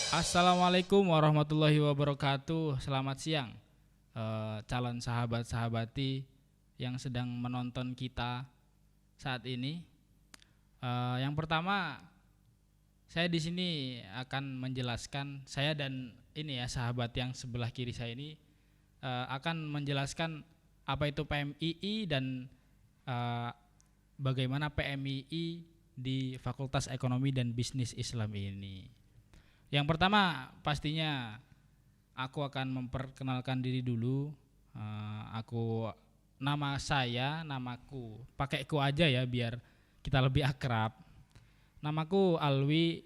Assalamualaikum warahmatullahi wabarakatuh. Selamat siang, calon sahabat-sahabati yang sedang menonton kita saat ini. Yang pertama, saya di sini akan menjelaskan, saya dan ini ya sahabat yang sebelah kiri saya ini akan menjelaskan apa itu PMII dan eh, bagaimana PMII di Fakultas Ekonomi dan Bisnis Islam ini. Yang pertama pastinya aku akan memperkenalkan diri dulu. Namaku pakai ku aja ya biar kita lebih akrab. Namaku Alwi,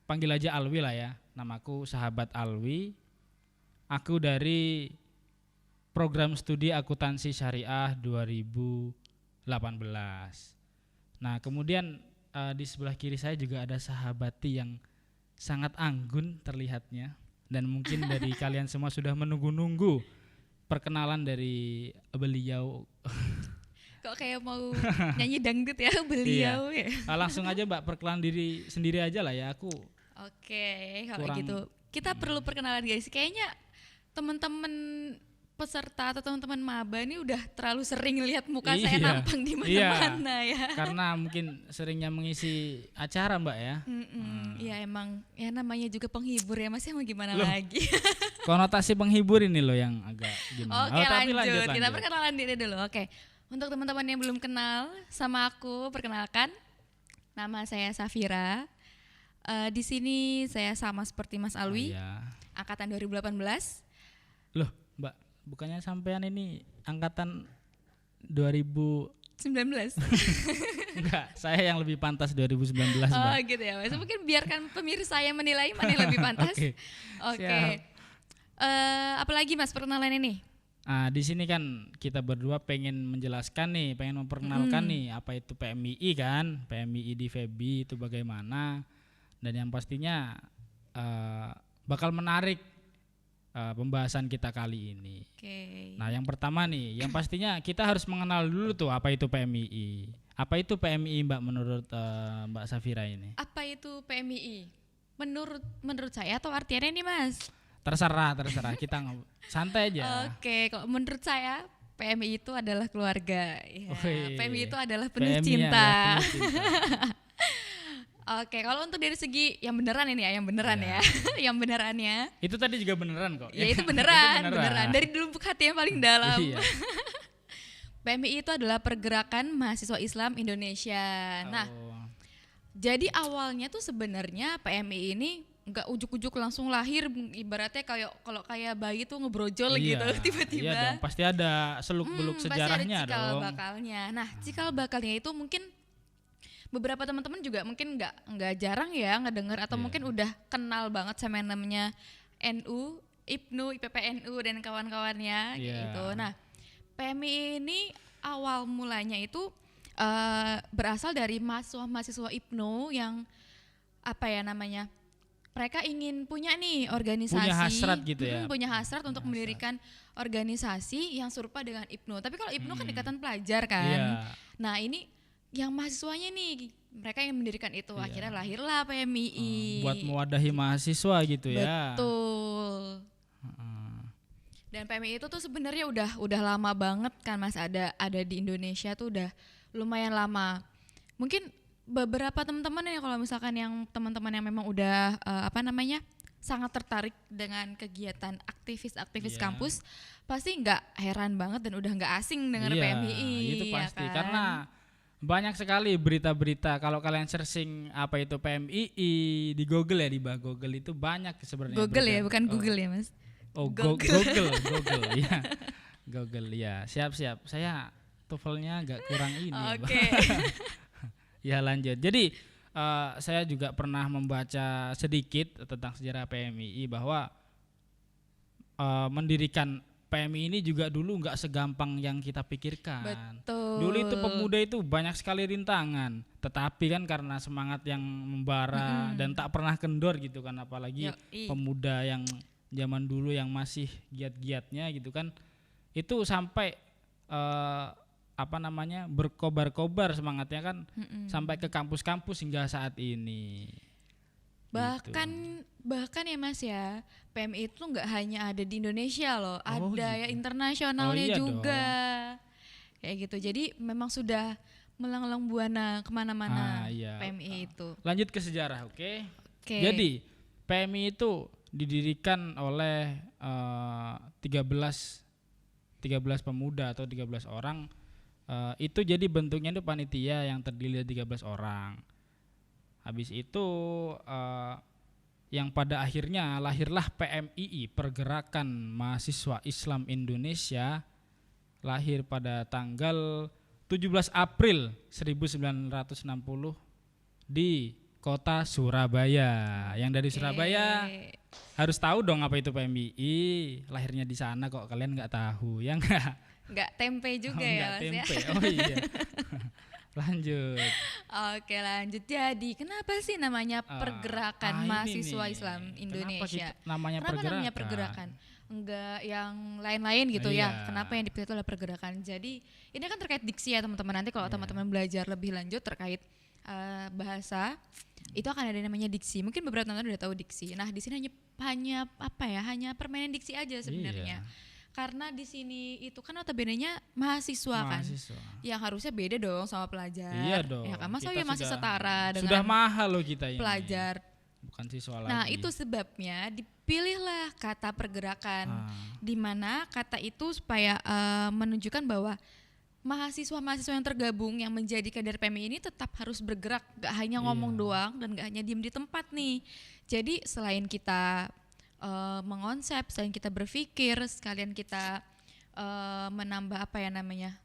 panggil aja Alwi lah ya. Namaku sahabat Alwi. Aku dari program studi akuntansi syariah 2018. Nah, kemudian di sebelah kiri saya juga ada sahabati yang sangat anggun terlihatnya, dan mungkin dari kalian semua sudah menunggu-nunggu perkenalan dari beliau. Kok kayak mau nyanyi dangdut ya beliau ya. Langsung aja Mbak, perkenalan diri sendiri aja lah ya. Aku Oke, kalau kurang- gitu kita perlu perkenalan guys. Kayaknya teman-teman peserta atau teman-teman maba ini udah terlalu sering lihat muka saya Iya, nampang di mana-mana ya. karena mungkin seringnya mengisi acara Mbak ya. Ya emang ya namanya juga penghibur ya Mas, ya mau gimana Loh. lagi. Konotasi penghibur ini loh yang agak gimana. Oke, Tapi lanjut. Kita perkenalan diri dulu. Oke. Untuk teman-teman yang belum kenal sama aku, perkenalkan. Nama saya Safira. Di sini saya sama seperti Mas Alwi, Iya. angkatan 2018. Loh Mbak, bukannya sampean ini angkatan 2000? 19. Enggak, saya yang lebih pantas 2019 Oh Mbak. gitu ya Mas. Mungkin biarkan pemirsa yang menilai mana yang lebih pantas. Oke, Oke. siap. Apalagi Mas perkenalan ini? Nah, di sini kan kita berdua pengen menjelaskan nih, pengen memperkenalkan nih apa itu PMII kan, PMII di FEBI itu bagaimana, dan yang pastinya bakal menarik pembahasan kita kali ini. Oke. Nah, yang pertama nih, yang pastinya kita harus mengenal dulu tuh apa itu PMII. Apa itu PMII Mbak menurut Mbak Safira ini? Apa itu PMII? Menurut saya atau artiannya nih Mas? Terserah kita santai aja. Oke, kalau menurut saya PMI itu adalah keluarga. Ya, Wih, PMI itu adalah penuh PMI cinta. adalah penuh cinta. Oke, kalau untuk dari segi yang beneran ini ya, yang beneran Ya. ya, yang benerannya, Itu tadi juga beneran kok. ya itu Itu beneran, beneran. Dari lubuk hati yang paling dalam. Iya. PMI itu adalah Pergerakan Mahasiswa Islam Indonesia. Nah, Oh, jadi awalnya tuh sebenarnya PMI ini nggak ujuk-ujuk langsung lahir, ibaratnya kayak kalau kayak bayi tuh ngebrojol iya, gitu tiba-tiba. Iya dong, pasti ada seluk-beluk Pasti sejarahnya ada cikal dong. bakalnya. Nah, cikal bakalnya itu mungkin beberapa teman-teman juga mungkin nggak jarang ya ngedengar atau Iya. mungkin udah kenal banget sama yang namanya NU, IPNU, IPPNU dan kawan-kawannya Iya. gitu. Nah, PMI ini awal mulanya itu berasal dari mahasiswa IPNU yang apa ya namanya? Mereka ingin punya nih organisasi, Punya hasrat gitu ya. punya hasrat untuk mendirikan organisasi yang serupa dengan IPNU. Tapi kalau IPNU kan ikatan pelajar kan. Iya. Nah ini yang mahasiswanya nih, mereka yang mendirikan itu. Iya. Akhirnya lahirlah PMII. Buat mewadahi mahasiswa gitu ya. Betul. Dan PMII itu tuh sebenarnya udah lama banget kan Mas, ada di Indonesia tuh udah lumayan lama. Mungkin beberapa teman-teman ya, kalau misalkan yang teman-teman yang memang udah sangat tertarik dengan kegiatan aktivis Iya. kampus, pasti nggak heran banget dan udah nggak asing dengan Iya, PMII. itu ya pasti kan? karena banyak sekali berita-berita. Kalau kalian searching apa itu PMII di Google ya, di bawah Google itu banyak sebenarnya. Google ya, berita. bukan Oh. Google ya Mas. Oh, Google. Google, ya. Google, ya. Siap. Saya TOEFL-nya agak kurang ini. ya, Bang. Oke. Ya, lanjut. Jadi saya juga pernah membaca sedikit tentang sejarah PMII bahwa mendirikan PMI ini juga dulu nggak segampang yang kita pikirkan. Betul. Dulu itu pemuda itu banyak sekali rintangan, tetapi kan karena semangat yang membara dan tak pernah kendor gitu kan, apalagi Yoi. pemuda yang zaman dulu yang masih giat-giatnya gitu kan, itu sampai berkobar-kobar semangatnya kan, sampai ke kampus-kampus hingga saat ini. Bahkan ya Mas ya, PMI itu nggak hanya ada di Indonesia loh, Oh, ada ya gitu. Oh internasionalnya iya juga. dong. Kayak gitu. Jadi memang sudah melanglang buana kemana-mana Iya. PMI itu. Lanjut ke sejarah, oke? Oke. Jadi PMI itu didirikan oleh 13 pemuda atau 13 orang. Itu jadi bentuknya itu panitia yang terdiri dari 13 orang. Habis itu yang pada akhirnya lahirlah PMII, Pergerakan Mahasiswa Islam Indonesia, lahir pada tanggal 17 April 1960 di kota Surabaya. Yang dari Surabaya harus tahu dong apa itu PMII, lahirnya di sana kok kalian nggak tahu ya nggak? Nggak tempe juga ya Nggak Mas tempe, ya. oh iya. Lanjut. Oke lanjut. Jadi kenapa sih namanya Pergerakan Ini Mahasiswa nih, Islam kenapa Indonesia? namanya Kenapa pergerakan? namanya pergerakan? Enggak yang lain-lain gitu Iya. ya. Kenapa yang dipilih itu adalah pergerakan? Jadi ini kan terkait diksi ya teman-teman. Nanti kalau teman-teman belajar lebih lanjut terkait bahasa, itu akan ada namanya diksi. Mungkin beberapa teman-teman udah tahu diksi. Nah di sini hanya apa ya? Hanya permainan diksi aja sebenarnya. Iya. Karena di sini itu kan notabene-nya mahasiswa kan, yang harusnya beda dong sama pelajar. Iya dong. Ya kan masa Kita ya masih sudah- setara dengan Sudah mahal loh kita ini. pelajar. Bukan siswa lagi. Nah itu sebabnya dipilihlah kata pergerakan, di mana kata itu supaya menunjukkan bahwa mahasiswa-mahasiswa yang tergabung yang menjadi kader PMI ini tetap harus bergerak, gak hanya ngomong doang dan gak hanya diem di tempat nih. Jadi selain kita mengonsep, selain kita berpikir, sekalian kita menambah apa ya namanya,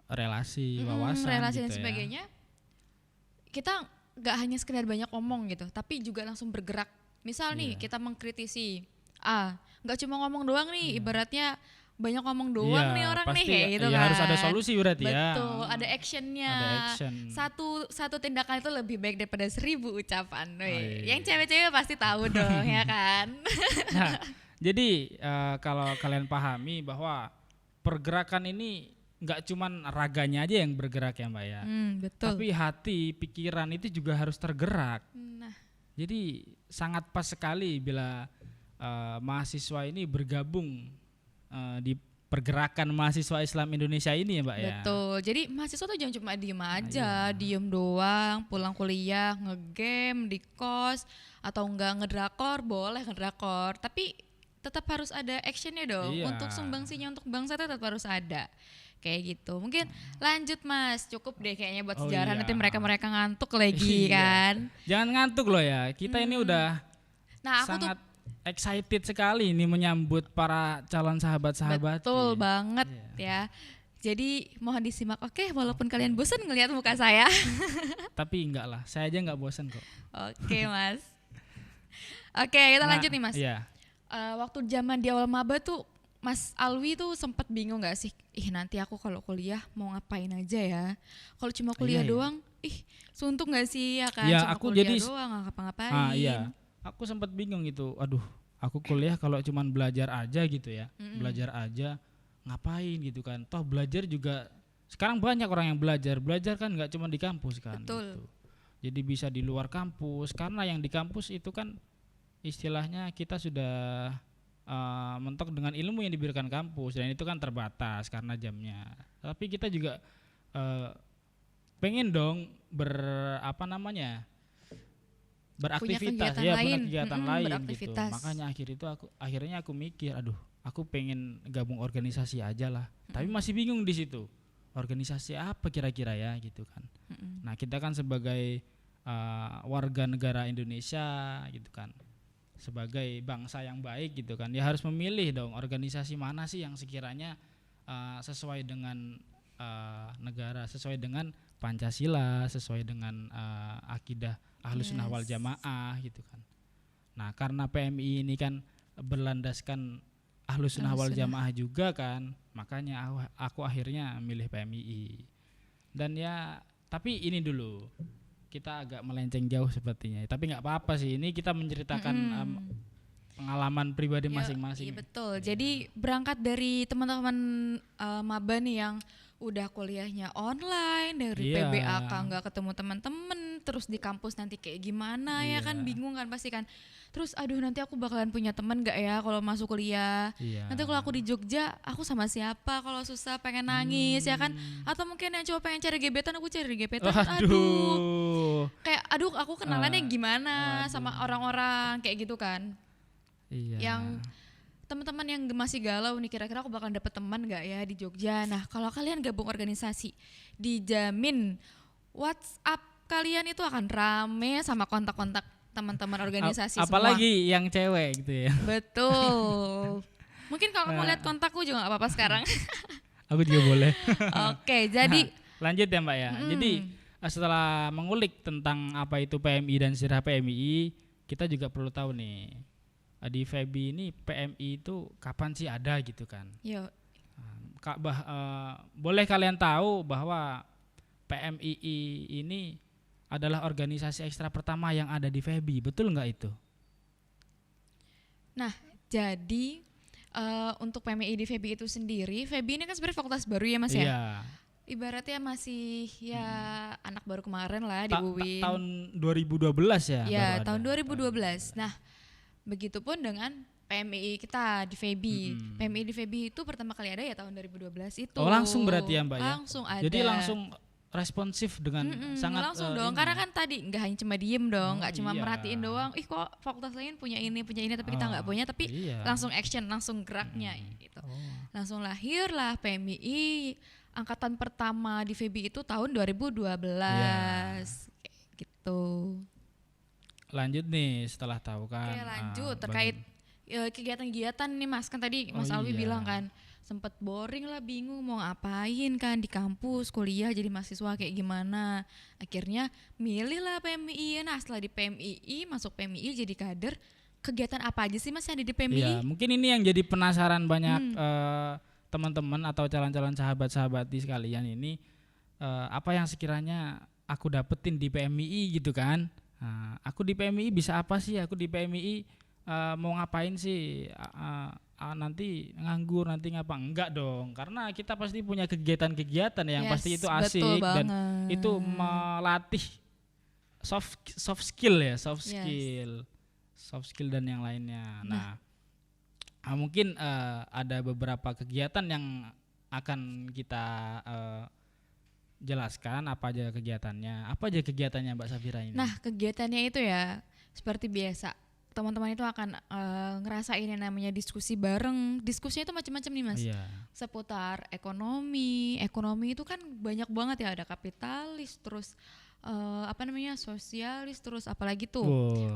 relasi, wawasan relasi gitu dan sebagainya, kita gak hanya sekedar banyak ngomong gitu, tapi juga langsung bergerak. Misal nih kita mengkritisi, gak cuma ngomong doang nih, ibaratnya banyak ngomong doang nih orang nih kayak gitu kan. Harus ada solusi berarti ya. Betul, ada actionnya. Ada action. Satu tindakan itu lebih baik daripada 1000 ucapan. Iya. Yang cewek-cewek pasti tahu dong ya kan. Nah, jadi kalau kalian pahami bahwa pergerakan ini nggak cuman raganya aja yang bergerak ya Mbak ya, Betul. tapi hati, pikiran itu juga harus tergerak. Nah, Jadi sangat pas sekali bila mahasiswa ini bergabung di pergerakan mahasiswa Islam Indonesia ini ya Mbak ya. betul. Jadi mahasiswa tuh jangan cuma diem aja, diem doang, pulang kuliah, ngegame di kos atau enggak ngedrakor, boleh ngedrakor, tapi tetap harus ada actionnya dong. Iya. Untuk sumbangsinya untuk bangsa tetap harus ada. Kayak gitu. Mungkin lanjut Mas, cukup deh kayaknya buat sejarah. iya. Nanti mereka ngantuk lagi Iya. kan. Jangan ngantuk loh ya. Kita ini udah Nah aku tuh sangat excited sekali ini menyambut para calon sahabat-sahabat. betul banget ya. Jadi mohon disimak, oke, walaupun kalian bosan ngelihat muka saya. Tapi enggak lah, saya aja enggak bosan kok. Oke Mas. Oke kita lanjut nih Mas. Iya. Waktu zaman di awal maba tuh Mas Alwi tuh sempat bingung gak sih? Nanti aku kalau kuliah mau ngapain aja ya? Kalau cuma kuliah Iya. doang, suntuk gak sih ya kan? Iya, Cuma aku kuliah jadi doang gak ngapa-ngapain. Iya. Aku sempat bingung gitu. Aduh, aku kuliah kalau cuman belajar aja gitu ya. Belajar aja ngapain gitu kan. Toh belajar juga sekarang banyak orang yang belajar. Belajar kan nggak cuma di kampus kan. Betul. Gitu. Jadi bisa di luar kampus karena yang di kampus itu kan istilahnya kita sudah mentok dengan ilmu yang diberikan kampus dan itu kan terbatas karena jamnya. Tapi kita juga pengen dong beraktivitas kegiatan ya, lain. kegiatan lain gitu. Beraktivitas. Makanya akhirnya aku mikir, aduh, aku pengen gabung organisasi aja lah. Tapi masih bingung di situ. Organisasi apa kira-kira ya gitu kan. Nah, kita kan sebagai warga negara Indonesia gitu kan. Sebagai bangsa yang baik gitu kan. Ya harus memilih dong organisasi mana sih yang sekiranya sesuai dengan negara, sesuai dengan Pancasila, sesuai dengan akidah Ahlus Sunnah wal Jamaah gitu kan. Nah, karena PMI ini kan berlandaskan Ahlus Sunnah wal Jamaah juga kan, makanya aku akhirnya milih PMI. Dan ya, tapi ini dulu kita agak melenceng jauh sepertinya. Tapi nggak apa-apa sih, ini kita menceritakan pengalaman pribadi masing-masing. Iya betul. Jadi berangkat dari teman-teman maba nih yang udah kuliahnya online, dari PBAK nggak ketemu teman-teman, terus di kampus nanti kayak gimana ya Iya. kan, bingung kan pasti kan. Terus aduh nanti aku bakalan punya teman gak ya kalau masuk kuliah. Iya. Nanti kalau aku di Jogja aku sama siapa, kalau susah pengen nangis ya kan. Atau mungkin yang cuma pengen cari gebetan, aku cari gebetan. Aduh. Waduh. Kayak aduh aku kenalannya gimana waduh. sama orang-orang kayak gitu kan. Iya. Yang teman-teman yang masih galau nih, kira-kira aku bakalan dapet teman gak ya di Jogja. Nah kalau kalian gabung organisasi, dijamin WhatsApp kalian itu akan rame sama kontak-kontak teman-teman organisasi apalagi yang cewek gitu ya. Betul. Mungkin kalau kamu lihat kontakku juga gak apa-apa sekarang. Aku juga boleh. Oke, jadi Lanjut ya Mbak ya. Jadi setelah mengulik tentang apa itu PMI dan sirah PMI, kita juga perlu tahu nih, di FEBI ini PMI itu kapan sih ada gitu kan. yuk. Boleh kalian tahu bahwa PMII ini adalah organisasi ekstra pertama yang ada di FEBI, betul nggak itu? Nah, jadi untuk PMI di FEBI itu sendiri, FEBI ini kan sebenarnya fakultas baru ya Mas ya. Iya. Ibaratnya masih ya anak baru kemarin lah di UIN. Tahun 2012 ya. Ya, baru tahun ada. 2012. Nah, begitupun dengan PMI kita di FEBI. PMI di FEBI itu pertama kali ada ya tahun 2012 itu. Oh langsung berarti ya Mbak ya? Langsung ada. Jadi langsung responsif dengan sangat langsung dong, ini. karena kan tadi nggak hanya cuma diem dong, nggak cuma iya. merhatiin doang. Ih kok fakultas lain punya ini tapi kita nggak punya, tapi iya. langsung action, langsung geraknya gitu. Langsung lahirlah PMII angkatan pertama di FEBI itu tahun 2012 kayak gitu. Lanjut nih setelah tahu kan. Oke lanjut terkait kegiatan-kegiatan nih Mas, kan tadi Mas Alwi bilang kan sempet boring lah, bingung mau ngapain kan di kampus kuliah jadi mahasiswa kayak gimana. Akhirnya milih lah PMII. Nah setelah di PMII, masuk PMII jadi kader, kegiatan apa aja sih Mas yang ada di PMII? Iya, mungkin ini yang jadi penasaran banyak teman-teman atau calon-calon sahabat-sahabat di sekalian ini, apa yang sekiranya aku dapetin di PMII gitu kan. Nah, aku di PMII bisa apa sih? Aku di PMII mau ngapain sih? Nanti nganggur, nanti ngapa? Enggak dong, karena kita pasti punya kegiatan-kegiatan yang pasti itu asik dan itu melatih soft skill dan yang lainnya. Nah, mungkin ada beberapa kegiatan yang akan kita jelaskan apa aja kegiatannya. Apa aja kegiatannya Mbak Safira ini? Nah kegiatannya itu ya seperti biasa, teman-teman itu akan ngerasain yang namanya diskusi bareng. Diskusinya itu macam-macam nih Mas. Iya. Seputar ekonomi itu kan banyak banget ya, ada kapitalis, terus sosialis, terus apalagi tuh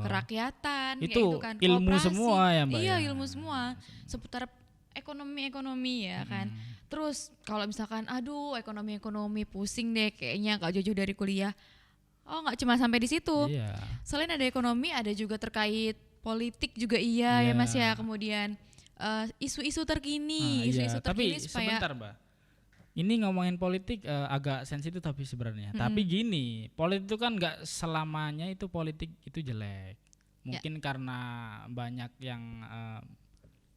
kerakyatan, itu gitu kan, ilmu kooperasi. semua ya Mbak. Iya ilmu semua seputar ekonomi ya kan. Terus kalau misalkan aduh ekonomi pusing deh kayaknya, gak jauh-jauh dari kuliah. Oh nggak cuma sampai di situ. Iya. Selain ada ekonomi, ada juga terkait politik juga ya Mas ya. Kemudian isu-isu terkini, Tapi supaya sebentar Mbak. Ini ngomongin politik agak sensitif tapi sebenarnya. Tapi gini, politik itu kan nggak selamanya itu politik itu jelek. Mungkin karena banyak yang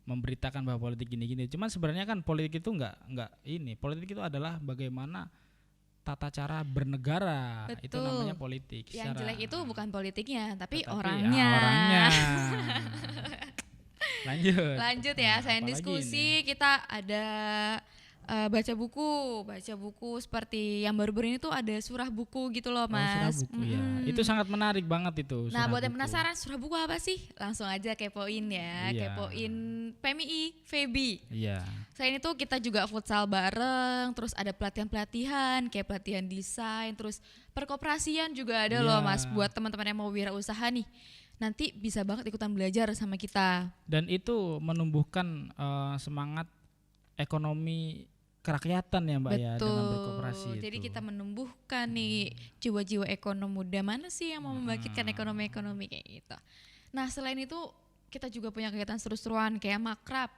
memberitakan bahwa politik gini-gini. Cuman sebenarnya kan politik itu nggak ini. Politik itu adalah bagaimana tata cara bernegara. Betul. Itu namanya politik. Yang jelek itu bukan politiknya, tapi Tetapi, orangnya. orangnya. Lanjut ya, selain diskusi kita ada baca buku seperti yang baru-baru ini tuh ada surah buku gitu loh Mas. Surah buku ya. Itu sangat menarik banget itu. Nah buat yang penasaran surah buku apa sih? Langsung aja kepoin ya. Kepoin PMII FEBI. Iya. Selain itu kita juga futsal bareng, terus ada pelatihan-pelatihan kayak pelatihan desain, terus perkoperasian juga ada loh Mas, buat teman-teman yang mau wirausaha nih. Nanti bisa banget ikutan belajar sama kita. Dan itu menumbuhkan semangat ekonomi kerakyatan ya Mbak. Ya, dengan berkoperasi. Jadi kita menumbuhkan nih jiwa-jiwa ekonomi muda mana sih yang mau membangkitkan ekonomi kayak gitu. Nah selain itu kita juga punya kegiatan seru-seruan kayak makrab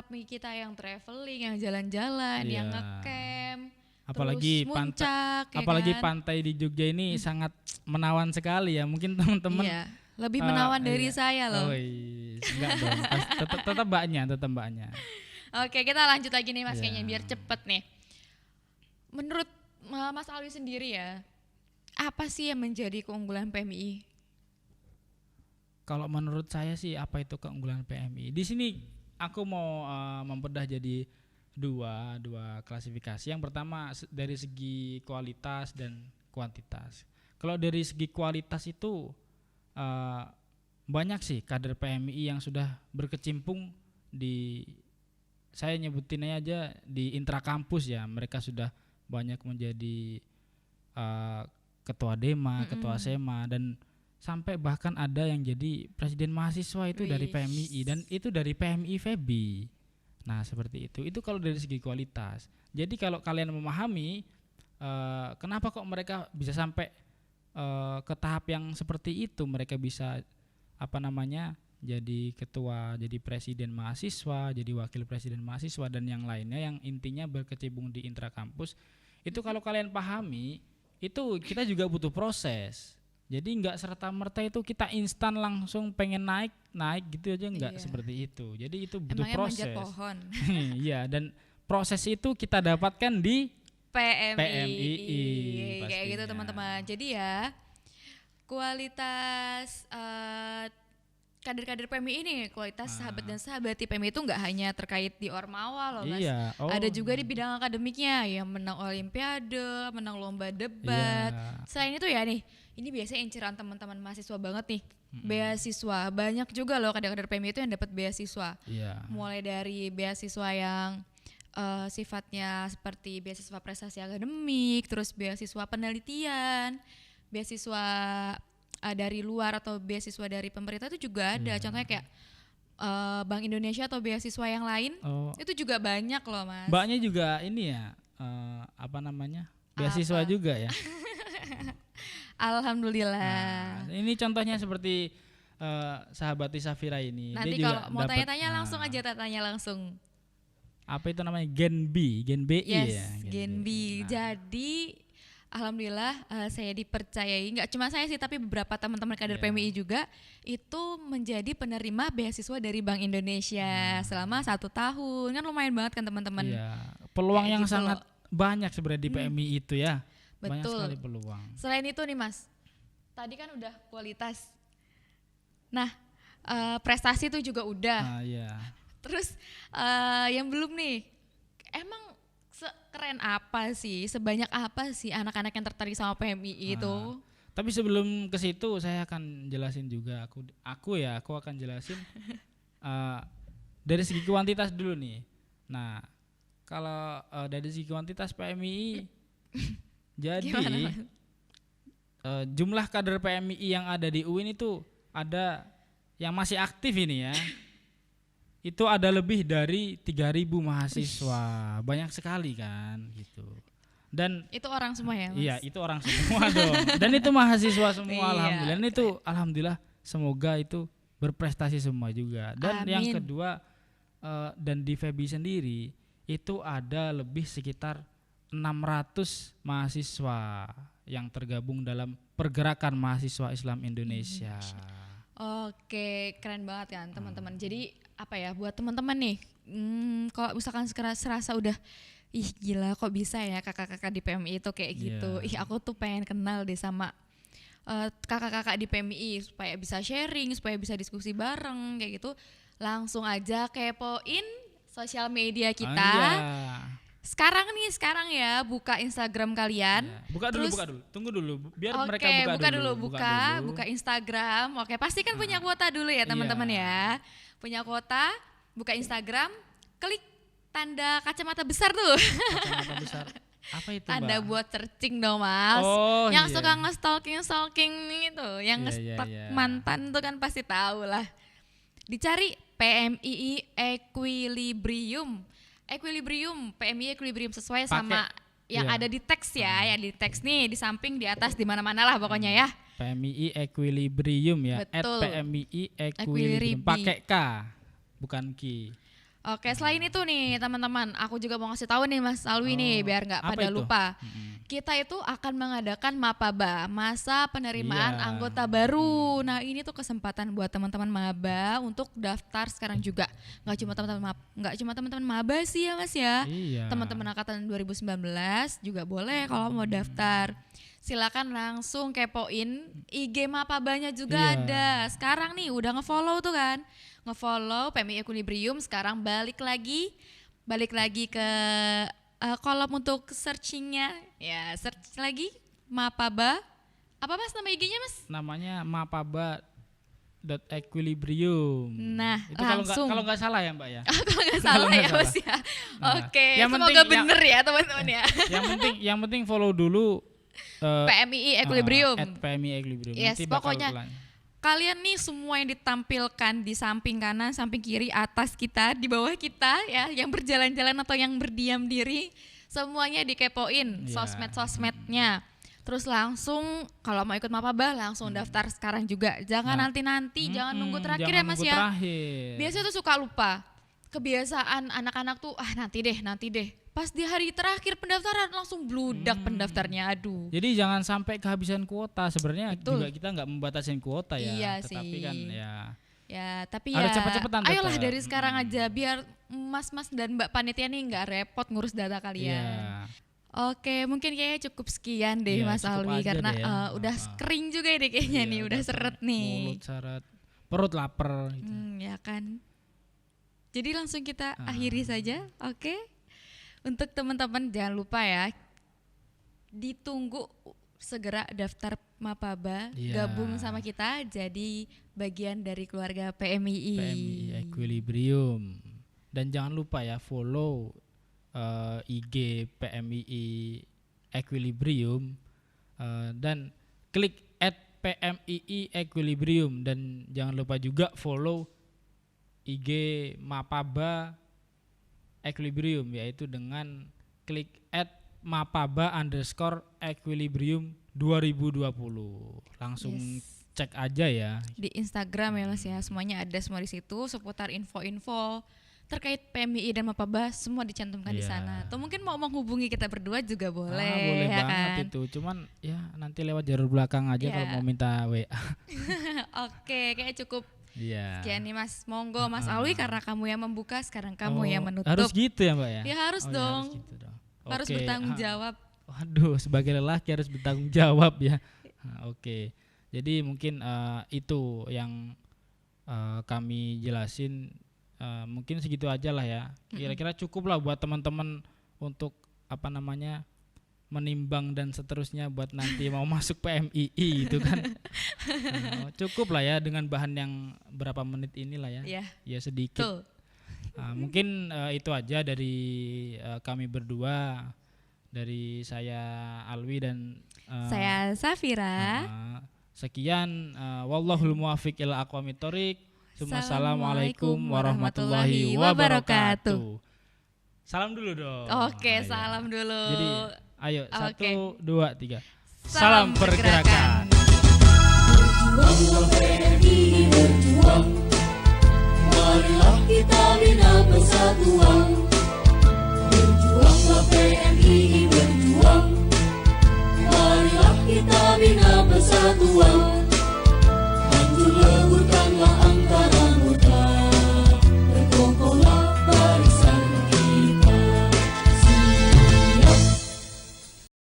nih kita yang traveling, yang jalan-jalan, yang ngecamp, apalagi terus muncak, apalagi pantai di Jogja ini sangat menawan sekali ya. Mungkin teman-teman lebih menawan dari saya loh. Enggak dong, tetap mbaknya. Oke, kita lanjut lagi nih Mas, kayaknya biar cepet nih. Menurut Mas Alwi sendiri ya, apa sih yang menjadi keunggulan PMII? Kalau menurut saya sih apa itu keunggulan PMI? Di sini aku mau membedah jadi dua klasifikasi. Yang pertama dari segi kualitas dan kuantitas. Kalau dari segi kualitas itu eh, banyak sih kader PMI yang sudah berkecimpung di, saya nyebutinnya aja di intrakampus ya. Mereka sudah banyak menjadi eh, ketua Dema, ketua SEMA, dan sampai bahkan ada yang jadi presiden mahasiswa itu dari PMII, dan itu dari PMI FEBI. Nah seperti itu kalau dari segi kualitas. Jadi kalau kalian memahami kenapa kok mereka bisa sampai ke tahap yang seperti itu, mereka bisa jadi ketua, jadi presiden mahasiswa, jadi wakil presiden mahasiswa, dan yang lainnya yang intinya berkecimpung di intrakampus. Itu kalau kalian pahami, itu kita juga butuh proses. Jadi nggak serta-merta itu kita instan langsung pengen naik gitu aja, nggak seperti itu. Jadi itu butuh Emangnya proses. manjat pohon. Iya, dan proses itu kita dapatkan di PMII. Kayak pastinya. gitu teman-teman. Jadi ya kualitas kader-kader PMI ini, kualitas sahabat dan sahabati PMI itu nggak hanya terkait di Ormawa loh Mas. Iya. Ada juga di bidang akademiknya yang menang olimpiade, menang lomba debat. Iya. Selain itu ya nih, ini biasanya inceran teman-teman mahasiswa banget nih. Beasiswa, banyak juga loh kader-kader PMI itu yang dapat beasiswa. Iya. Mulai dari beasiswa yang sifatnya seperti beasiswa prestasi akademik, terus beasiswa penelitian, beasiswa dari luar atau beasiswa dari pemerintah itu juga ada. Contohnya kayak Bank Indonesia atau beasiswa yang lain itu juga banyak loh Mas. Mbaknya juga ini ya beasiswa juga ya. Alhamdulillah. Nah, ini contohnya seperti sahabati Safira ini. Nanti dia kalau juga mau tanya-tanya langsung aja, tanya langsung. Apa itu namanya, Gen BI Yes, ya. Gen B. Jadi alhamdulillah saya dipercayai, nggak cuma saya sih tapi beberapa teman-teman kader PMI juga itu menjadi penerima beasiswa dari Bank Indonesia selama 1 tahun. Kan lumayan banget kan teman-teman. Iya, peluang yang gitu sangat banyak sebenarnya di PMI itu ya. Banyak Betul. sekali peluang. Selain itu nih Mas, tadi kan udah kualitas. Nah, prestasi itu juga udah. Iya. Terus yang belum nih, emang sekeren apa sih, sebanyak apa sih anak-anak yang tertarik sama PMI itu? Tapi sebelum ke situ saya akan jelasin juga, aku akan jelasin dari segi kuantitas dulu nih. Nah, kalau dari segi kuantitas PMI jadi jumlah kader PMI yang ada di UIN itu ada yang masih aktif ini ya. Itu ada lebih dari 3.000 mahasiswa. Banyak sekali kan gitu. Dan itu orang semua ya Mas? Iya, itu orang semua dong. Dan itu mahasiswa semua. Iya, alhamdulillah. Dan itu alhamdulillah semoga itu berprestasi semua juga. Dan Amin. yang kedua dan di FEBI sendiri itu ada lebih sekitar 600 mahasiswa yang tergabung dalam pergerakan mahasiswa Islam Indonesia. Oke, keren banget kan teman-teman. Jadi apa ya, buat teman-teman nih, kalau misalkan serasa udah, ih gila kok bisa ya kakak-kakak di PMI itu kayak gitu. Ih aku tuh pengen kenal deh sama kakak-kakak di PMI supaya bisa sharing, supaya bisa diskusi bareng kayak gitu. Langsung aja kepoin sosial media kita. Sekarang ya buka Instagram kalian. Buka dulu. Tunggu dulu biar mereka buka Instagram. Oke, pasti kan punya kuota dulu ya teman-teman ya. Punya kuota, buka Instagram, klik tanda kacamata besar tuh. Kacamata besar. Apa itu, tanda Mbak? buat searching dong Mas. Yang suka nge-stalking gitu, yang nge-stalk mantan tuh kan pasti tahu lah. Dicari PMII Equilibrium PMI Equilibrium sesuai sama yang ada di teks ya, yang di teks nih di samping, di atas, di mana-mana lah pokoknya ya. PMI Equilibrium ya. Betul. @PMI Equilibrium pakai K bukan Ki. Oke, selain itu nih teman-teman, aku juga mau ngasih tahu nih Mas Alwi nih biar nggak pada lupa. Kita itu akan mengadakan MAPABA, masa penerimaan anggota baru. Nah ini tuh kesempatan buat teman-teman maba untuk daftar sekarang juga. Nggak cuma teman-teman maba sih ya Mas ya. Teman-teman angkatan 2019 juga boleh kalau mau daftar. silakan langsung kepoin IG Mapabanya juga Iya. ada. Sekarang nih udah ngefollow tuh kan, ngefollow PMI Equilibrium. Sekarang balik lagi ke kolom untuk searchingnya, ya search lagi Mapaba. Apa mas nama IG-nya mas? Namanya mapaba.equilibrium. Nah, itu langsung. kalau nggak salah ya Mbak ya. Kalau nggak Kalau salah nggak ya salah. mas ya. Nah, Oke, yang semoga penting- bener ya teman-teman ya. yang penting follow dulu PMI Equilibrium. @PMI Equilibrium. Yes, Nanti bakal pokoknya kalian nih semua yang ditampilkan di samping kanan, samping kiri, atas kita, di bawah kita ya, yang berjalan-jalan atau yang berdiam diri, semuanya dikepoin Iya. sosmed-sosmednya. Terus langsung kalau mau ikut Mapaba langsung daftar sekarang juga. Jangan Nah. nanti-nanti, jangan nunggu terakhir jangan ya Mas nunggu ya. terakhir. Biasanya tuh suka lupa. Kebiasaan anak-anak tuh nanti deh. Pas di hari terakhir pendaftaran langsung bludak pendaftarnya. Aduh. Jadi jangan sampai kehabisan kuota. Sebenarnya Betul. juga kita nggak membatasin kuota ya. Iya Tetapi sih. kan ya. Ya, tapi Harus ya cepet-cepetan ayolah tetap. dari sekarang aja biar mas-mas dan mbak panitia nih nggak repot ngurus data Iya. kalian. Oke, mungkin kayaknya cukup sekian deh Iya, Mas cukup Alwi aja karena deh ya. udah kering juga ini kayaknya Iya, nih, udah seret nih. Mulut seret, perut lapar gitu. Ya kan. Jadi langsung kita akhiri saja, oke? Untuk teman-teman jangan lupa ya, ditunggu segera daftar Mapaba, Iya. gabung sama kita jadi bagian dari keluarga PMII. PMI Equilibrium. Dan jangan lupa ya follow IG PMII Equilibrium dan klik @PMII Equilibrium, dan jangan lupa juga follow IG Mapaba Equilibrium, yaitu dengan klik @mapaba_equilibrium 2020. Langsung Yes. cek aja ya. Di Instagram ya Mas ya, semuanya ada semua di situ seputar info-info terkait PMII dan Mapaba semua dicantumkan di Iya. sana. Atau mungkin mau menghubungi kita berdua juga boleh, Boleh ya banget kan? itu. Cuman ya nanti lewat jalur belakang aja Iya. kalau mau minta WA. Oke, kayak cukup Iya. sekian nih Mas. Monggo Mas Alwi, karena kamu yang membuka, sekarang kamu Oh, yang menutup. Harus gitu ya Mbak ya? Ya harus Oh, ya, dong. harus gitu dong. Harus Oke. bertanggung jawab. Waduh, sebagai lelaki harus bertanggung jawab ya. Oke. Jadi mungkin itu yang kami jelasin. Mungkin segitu aja lah ya. Kira-kira cukup lah buat teman-teman untuk menimbang dan seterusnya buat nanti mau masuk PMII gitu kan. Cukup lah ya dengan bahan yang berapa menit inilah ya. Ya, Ya sedikit. betul. Mungkin itu aja dari kami berdua, dari saya Alwi dan Saya Safira. sekian. Wallahul muwaffiq ila aqwamit thoriq. Assalamualaikum Assalamualaikum warahmatullahi wabarakatuh. Salam dulu dong. Oke, Ayo. salam dulu. Jadi ayo Oke. 1, 2, 3. Salam Salam pergerakan. Berjuang, marilah kita bina bersama.